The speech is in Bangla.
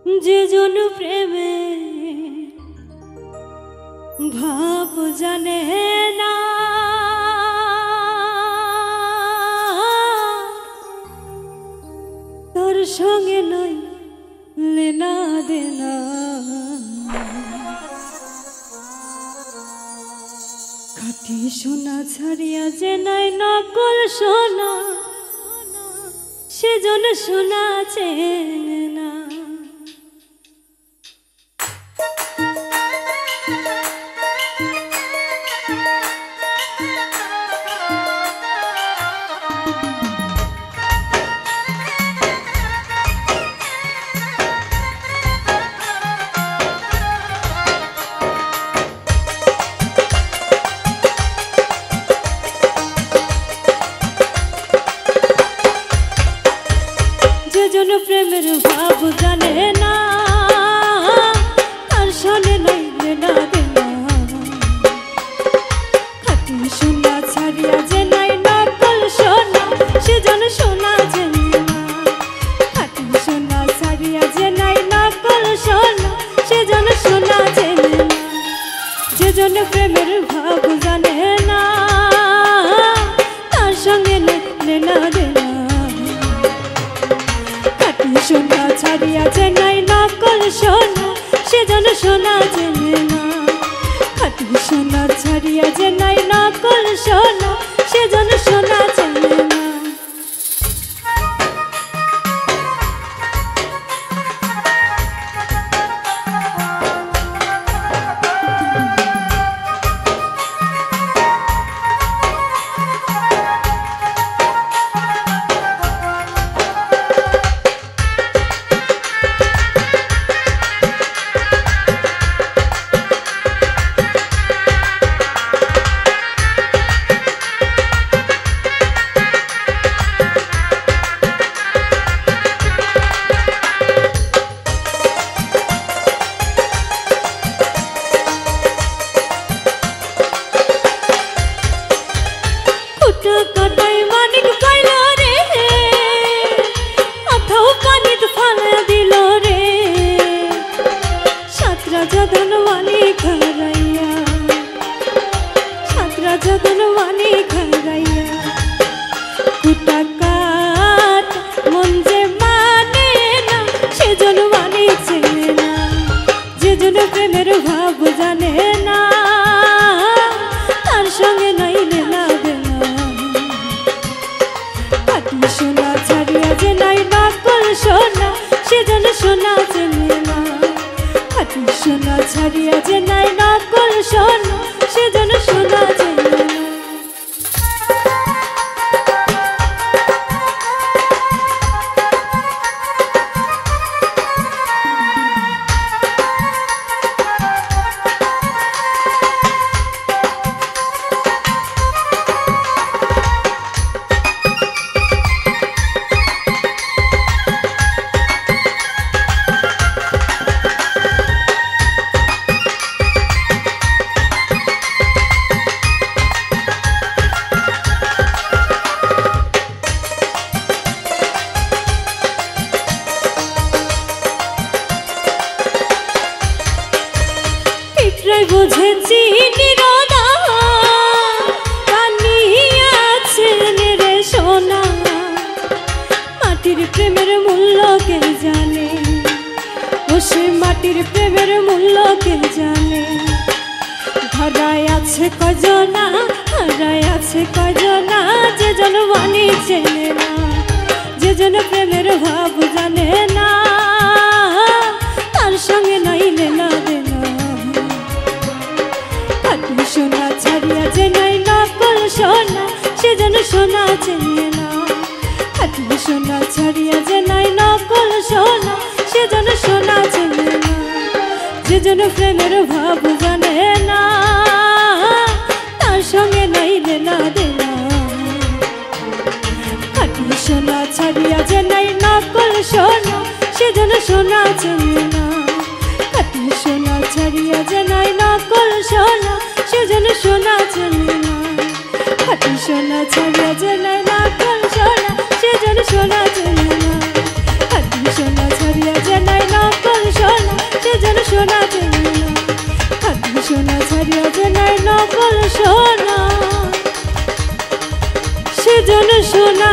যে জন প্রেমে ভাব জানে না, তার সঙ্গে নাই লেনা দেনা। খাঁটি সোনা ছাড়িয়া যে নাই নকল সোনা, সেজন সোনা চেনে না। যেজন প্রেমের ভাব জানে না, তার সনে নাই লেনা দেনা। খাঁটি সোনা ছাড়িয়া যে নাই নকল সোনা, সেজন সোনা চেনে না। খাঁটি সোনা ছাড়িয়া যে নাই নকল সোনা, সেজন সোনা চেনে না। যেজন প্রেমের ভাব জানে না, তার সঙ্গে লেনা দেনা। সোনা ছাড়িয়া যে নাই নকল সোনা, সেজন সোনা চেনে না। খাঁটি সোনা ছাড়িয়া যে নাই নকল সোনা, সেজন সোনা চেনে না। কাটাই মানিক পাইল রে, অথাও পানিত ফালে দিল রে। সাত রাজা ধনবানি খারাইয়া, সাত রাজা ধনবানি খারাইয়া। কুটা কাট মন যে মানে না, সেজন মানি চেনে না। যেজন প্রেমের ভাব জানে না, তার সঙ্গে নাই লেনা দেনা। খাঁটি সোনা ছাড়িয়া যে নাই নকল সোনা, সেজন সোনা চেনে না। খাঁটি সোনা ছাড়িয়া যে নাই নকল সোনা, সেজন সোনা চেনে না। বুঝেছি নিরোদা কানিয়াছেন রে সোনা, মাটির প্রেমের মূল্য কে জানে, ও সে মাটির প্রেমের মূল্য কে জানে। ধরায় আছে কজনা, ধরায় আছে কজনা, যেজন মানি চেনে না। যেজন প্রেমের ভাব জানে না, তার সঙ্গে নাই লেনা দেনা। খাঁটি সোনা ছাড়িয়া যে নাই নকল সোনা, সেজন সোনা চেনে না। খাঁটি সোনা ছাড়িয়া যে নাই নকল সোনা, সেজন সোনা চেনে না। যেজন প্রেমের ভাব জানে না, তার সঙ্গে নাই লেনা দেনা। খাঁটি সোনা ছাড়িয়া যে নাই নকল সোনা, সেজন সোনা চেনে না। খাঁটি সোনা ছাড়িয়া যে নাই নকল সোনা, সেজন সোনা চেনে না। খাঁটি সোনা ছাড়িয়া যে নাই নকল সোনা, সেজন সোনা চেনে না। খাঁটি সোনা ছাড়িয়া যে নাই নকল ছাড়িয়া যে নাই নকল সোনা সেজন সোনা